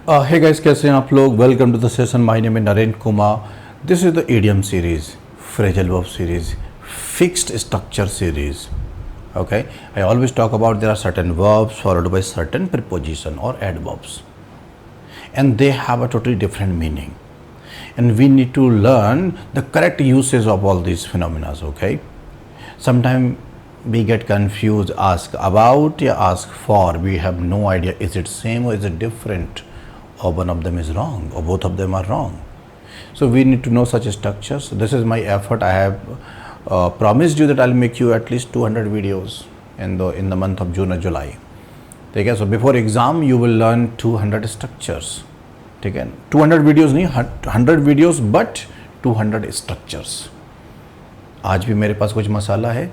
Hey guys, कैसे हैं आप लोग? Welcome to the session. My name is Narendra Kumar. This is the idiom series, phrasal verb series, fixed structure series. Okay, I always talk about there are certain verbs followed by certain preposition or adverbs, and they have a totally different meaning, and we need to learn the correct usage of all these phenomena. Okay, sometimes we get confused, ask about or ask for. We have no idea, is it same or is it different, or one of them is wrong or both of them are wrong. So we need to know such structures. This is my effort. I have promised you that I'll make you at least 200 videos in the month of June or July. ठीक है. So before exam you will learn 200 structures. ठीक है. 200 videos नहीं, 100 videos but 200 structures. आज भी मेरे पास कुछ मसाला है.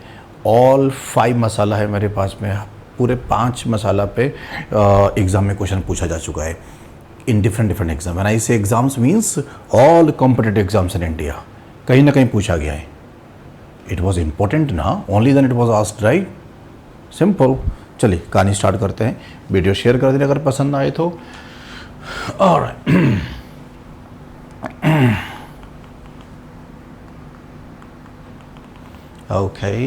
ऑल 5 मसाला है मेरे पास में. पूरे 5 मसाला पे एग्ज़ाम में क्वेश्चन पूछा जा चुका है in different exam. When I say exams means all competitive exams in India. कहीं ना कहीं पूछा गया है. It was important ना, only then it was asked, right? Simple. चलिए कहानी स्टार्ट करते हैं. वीडियो शेयर कर दें अगर पसंद आए तो. Alright. Okay.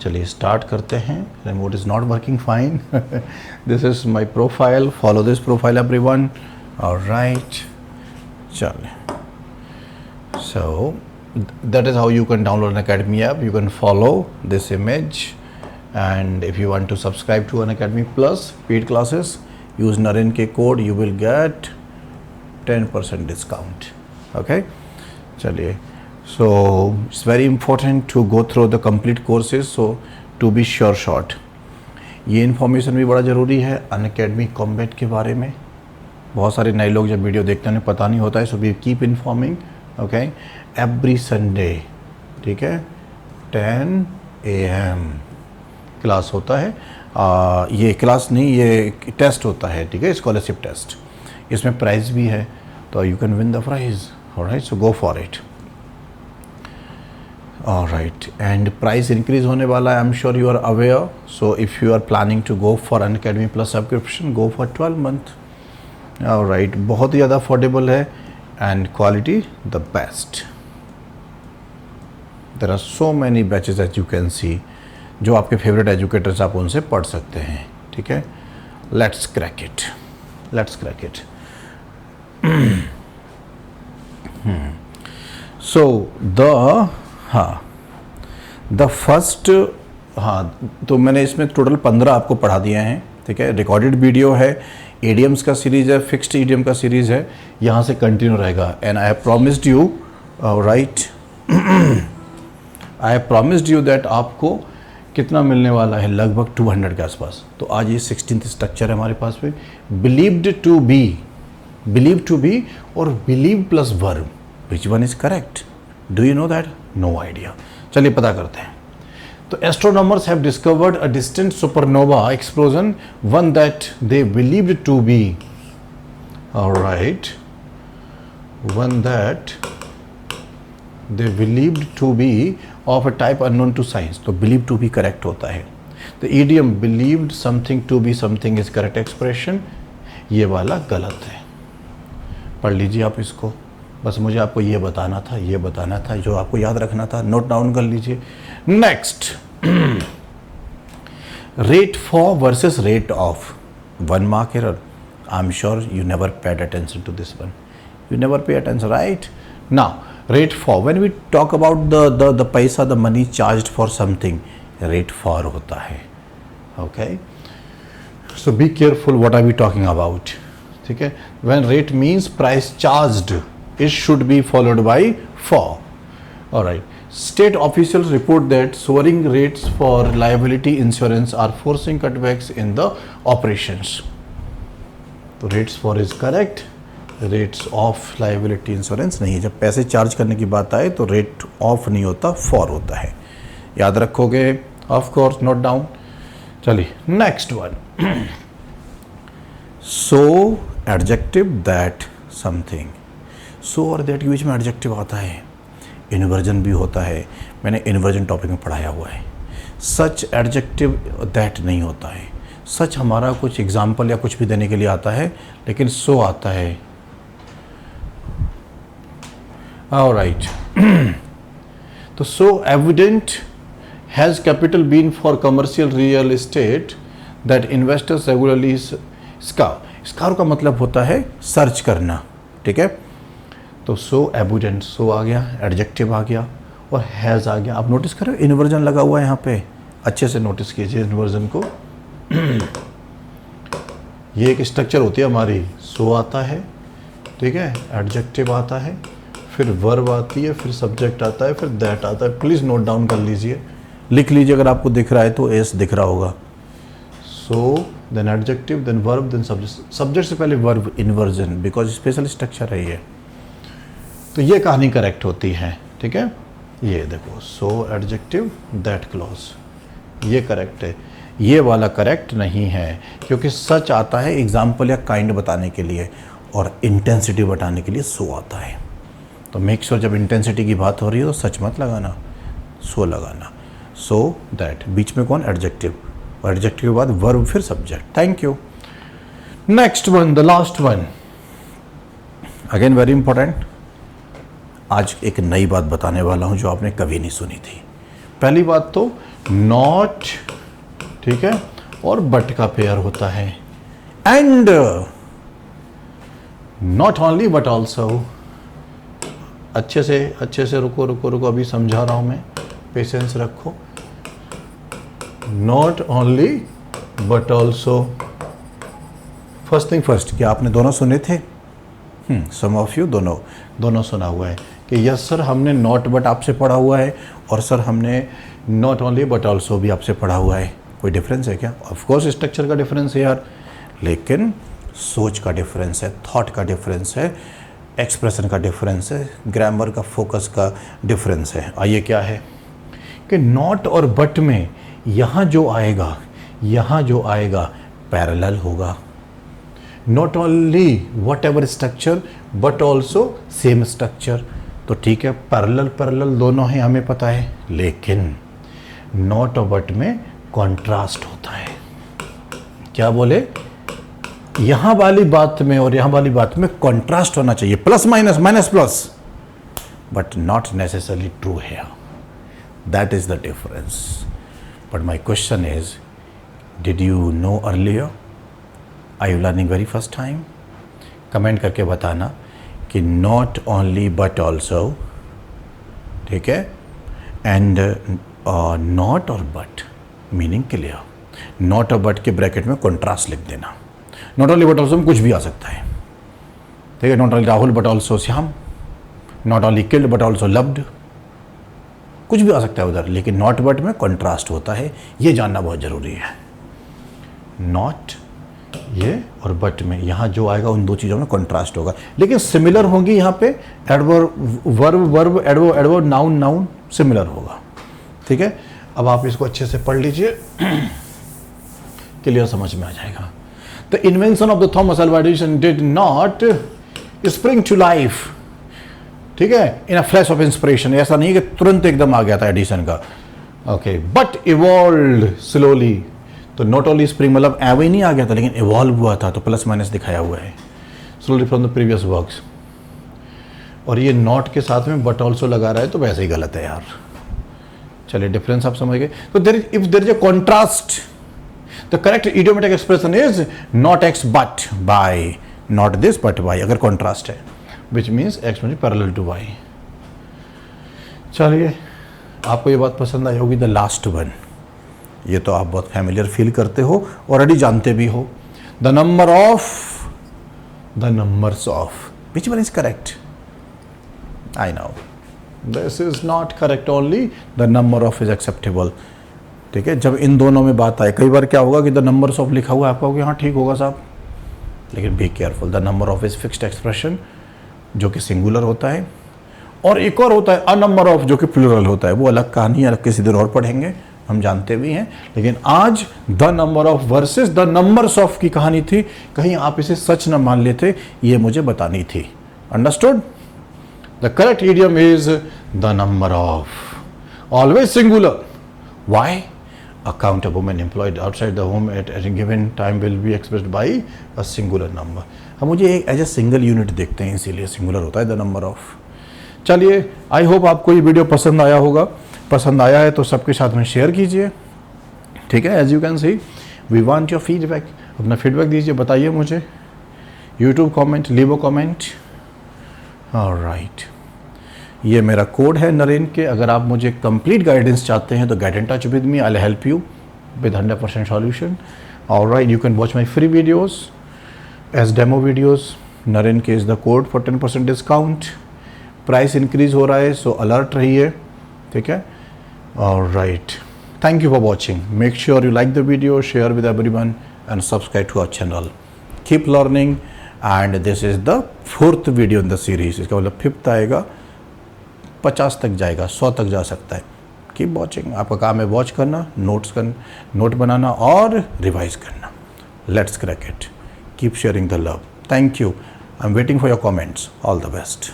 चलिए स्टार्ट करते हैं. Remote is not working fine. This is my profile. Follow this profile everyone. Alright, चलिए. So that is how you can download an Academy app. You can follow this image, and if you want to subscribe to an Academy Plus paid classes, use Naren code. You will get 10% discount. Okay, चलिए. So it's very important to go through the complete courses. So to be sure short, ये information भी बड़ा ज़रूरी है Unacademy combat के बारे में. बहुत सारे नए लोग जब वीडियो देखते हैं उन्हें पता नहीं होता है. So we keep informing. Okay, every Sunday, ठीक है, 10 AM क्लास होता है. ये क्लास नहीं, ये टेस्ट होता है. ठीक है, स्कॉलरशिप टेस्ट. इसमें प्राइज़ भी है, तो you can win the prize. Alright, so go for it. Alright, and price increase होने वाला है. I am sure you are aware. So if you are planning to go for Unacademy plus subscription, go for 12 month. Right, बहुत ही ज़्यादा affordable है and quality the best. There are so many batches as you can see, जो आपके favourite educators आप उनसे पढ़ सकते हैं. ठीक है, let's crack it. Let's crack it. So the first, तो मैंने इसमें टोटल 15 आपको पढ़ा दिए हैं. ठीक है, रिकॉर्डेड वीडियो है. एडियम्स का सीरीज़ है, फिक्स्ड ईडियम का सीरीज़ है. यहाँ से कंटिन्यू रहेगा. And I have promised you, right, I have promised you that आपको कितना मिलने वाला है, लगभग 200 के आसपास. तो आज ये 16th स्ट्रक्चर है हमारे पास में. बिलीव्ड टू बी और believe plus verb, which one is correct? Do you know that? No idea. चलिए पता करते हैं. तो astronomers have discovered a distant supernova explosion, one that they believed to be, all right, one that they believed to be of a type unknown to science. तो believed to be correct होता है. The idiom believed something to be something is correct expression. ये वाला गलत है. पढ़ लीजिए आप इसको. बस मुझे आपको ये बताना था, जो आपको याद रखना था. नोट डाउन कर लीजिए. Next, rate for versus rate of. 1 mark error. I am sure you never paid attention to this one. You never pay attention, right? Now rate for, when we talk about the paisa, the money charged for something, rate for होता है. Okay, so be careful what are we talking about. ठीक है, when rate means price charged, it should be followed by for. All right, state officials report that soaring rates for liability insurance are forcing cutbacks in the operations. तो rates for is correct. rates of liability insurance नहीं. जब पैसे charge करने की बात आए तो rate of नहीं होता, for होता है. याद रखोगे, of course, note down. चलिए next one. So adjective that something. सो और दैट के बीच में एडजेक्टिव आता है. इन्वर्जन भी होता है. मैंने इन्वर्जन टॉपिक में पढ़ाया हुआ है. सच एडजेक्टिव दैट नहीं होता है. सच हमारा कुछ एग्जाम्पल या कुछ भी देने के लिए आता है, लेकिन सो आता है। ऑलराइट, तो so evident has capital been for commercial real estate that investors regularly scar का मतलब होता है सर्च करना, ठीक है। तो सो एविडेंट, सो आ गया, एडजेक्टिव आ गया और हैज़ आ गया। आप नोटिस करो इन्वर्जन लगा हुआ है यहाँ पे, अच्छे से नोटिस कीजिए इन्वर्जन को। ये एक स्ट्रक्चर होती है हमारी, सो आता है, ठीक है, एडजेक्टिव आता है, फिर वर्ब आती है, फिर सब्जेक्ट आता है, फिर दैट आता है। प्लीज़ नोट डाउन कर लीजिए, लिख लीजिए अगर आपको दिख रहा है तो, एस दिख रहा होगा। So then adjective, then verb, then subject. Subject से पहले verb, inversion, because special structure है ये। तो ये कहानी करेक्ट होती है, ठीक है। ये देखो, सो एडजेक्टिव दैट क्लॉज, ये करेक्ट है। ये वाला करेक्ट नहीं है, क्योंकि सच आता है एग्जाम्पल या काइंड बताने के लिए और इंटेंसिटी बताने के लिए सो आता है। तो मेक श्योर जब इंटेंसिटी की बात हो रही है तो सच मत लगाना, सो लगाना। सो दैट, बीच में कौन, एडजेक्टिव, और एडजेक्टिव के बाद वर्ब, फिर subject. Thank you. Next one, the last one, again very important. आज एक नई बात बताने वाला हूं जो आपने कभी नहीं सुनी थी। पहली बात तो नॉट, ठीक है, और बट का पेयर होता है, and not only but also. अच्छे से रुको, अभी समझा रहा हूं मैं, पेशेंस रखो। Not only but also, first thing first, क्या आपने दोनों सुने थे? सम ऑफ यू दोनों सुना हुआ है कि यस सर हमने नॉट बट आपसे पढ़ा हुआ है, और सर हमने नॉट ओनली बट ऑल्सो भी आपसे पढ़ा हुआ है। कोई डिफरेंस है क्या? ऑफ कोर्स स्ट्रक्चर का डिफरेंस है यार, लेकिन सोच का डिफरेंस है, थॉट का डिफरेंस है, एक्सप्रेशन का डिफरेंस है, ग्रामर का फोकस का डिफरेंस है। आइए क्या है कि नॉट और बट में यहाँ जो आएगा पैरेलल होगा। Not only what ever structure but also same structure, तो ठीक है, पैरेलल दोनों हैं हमें पता है, लेकिन नॉट और बट में कॉन्ट्रास्ट होता है। क्या बोले? यहाँ वाली बात में और यहाँ वाली बात में कॉन्ट्रास्ट होना चाहिए, plus minus, minus plus, but not necessarily true है। That is the difference. But my question is, did you know earlier? Are you learning very first time? Comment करके बताना कि नॉट ओनली बट ऑल्सो, ठीक है, and not और but meaning clear. Not और but के bracket में contrast लिख देना। नॉट ओनली बट ऑल्सो में कुछ भी आ सकता है, ठीक है। Not only Rahul but also Shyam, not only killed but also loved, कुछ भी आ सकता है उधर, लेकिन नॉट बट में कॉन्ट्रास्ट होता है, ये जानना बहुत जरूरी है। नॉट ये और बट में यहाँ जो आएगा उन दो चीज़ों में कॉन्ट्रास्ट होगा, लेकिन सिमिलर होंगी यहाँ पे। Adverb verb adverb noun similar होगा, ठीक है। अब आप इसको अच्छे से पढ़ लीजिए, क्लियर समझ में आ जाएगा। The invention of the Thomas Alva Edison did not spring to life, ठीक है, in a flash of inspiration. ऐसा नहीं कि तुरंत एकदम आ गया था एडिसन का, ओके, बट इवॉल्व स्लोली। तो नॉट ओनली स्प्रिंग मतलब एवं ही नहीं आ गया था, लेकिन इवॉल्व हुआ था, तो प्लस माइनस दिखाया हुआ है, slowly from the previous works. और ये नॉट के साथ में बट ऑल्सो लगा रहा है, तो वैसे ही गलत है यार। चलिए डिफरेंस आप समझ गए। तो if there is a contrast, the correct idiomatic expression is not X but by, not this but by, अगर कॉन्ट्रास्ट है, विच मीन्स एक्स मुझे पैरेलल टू वाई। चलिए, आपको ये बात पसंद आई होगी। द लास्ट वन, ये तो आप बहुत फैमिलियर फील करते हो, ऑलरेडी जानते भी हो। The numbers of, which one is correct? I know this is not correct, only the number of is acceptable, ठीक है। जब इन दोनों में बात आए, कई बार क्या होगा कि द नंबर्स ऑफ लिखा हुआ है, आप कहोगे हाँ ठीक होगा साहब, लेकिन be careful. The number of is fixed expression जो कि सिंगुलर होता है, और एक और होता है अ नंबर ऑफ जो कि प्लूरल होता है। वो अलग कहानी, अलग किसी दिन और पढ़ेंगे, हम जानते भी हैं, लेकिन आज the number of versus the numbers of की कहानी थी। कहीं आप इसे सच न मान लेते, ये मुझे बतानी थी। Understood? The correct idiom is the number of, always singular. Why? account a woman employed outside the home at a given time will be expressed by a singular number. अब मुझे एक एज ए सिंगल यूनिट देखते हैं, इसीलिए singular होता है the number of. चलिए, I hope आपको ये वीडियो पसंद आया होगा. पसंद आया है तो सबके साथ में शेयर कीजिए, ठीक है. As you can see we want your feedback. अपना फीडबैक दीजिए, बताइए मुझे. YouTube comment, leave a comment. Alright, ये मेरा कोड है नरेन के. अगर आप मुझे कंप्लीट गाइडेंस चाहते हैं तो get in touch with me, I will help you with 100% solution. Alright, you can watch my free videos as demo videos. Naren K is the code for 10% discount. Price increase हो रहा है, so alert रहिए, ठीक है. Alright, thank you for watching. Make sure you like the video, share with everyone and subscribe to our channel. Keep learning and this is the 4th video in the series. इसका मतलब 5th आएगा, 50 तक जाएगा, 100 तक जा सकता है. Keep watching. आपका काम है वॉच करना, नोट बनाना और रिवाइज करना. Let's crack it. Keep sharing the love. Thank you. I am waiting for your comments. All the best.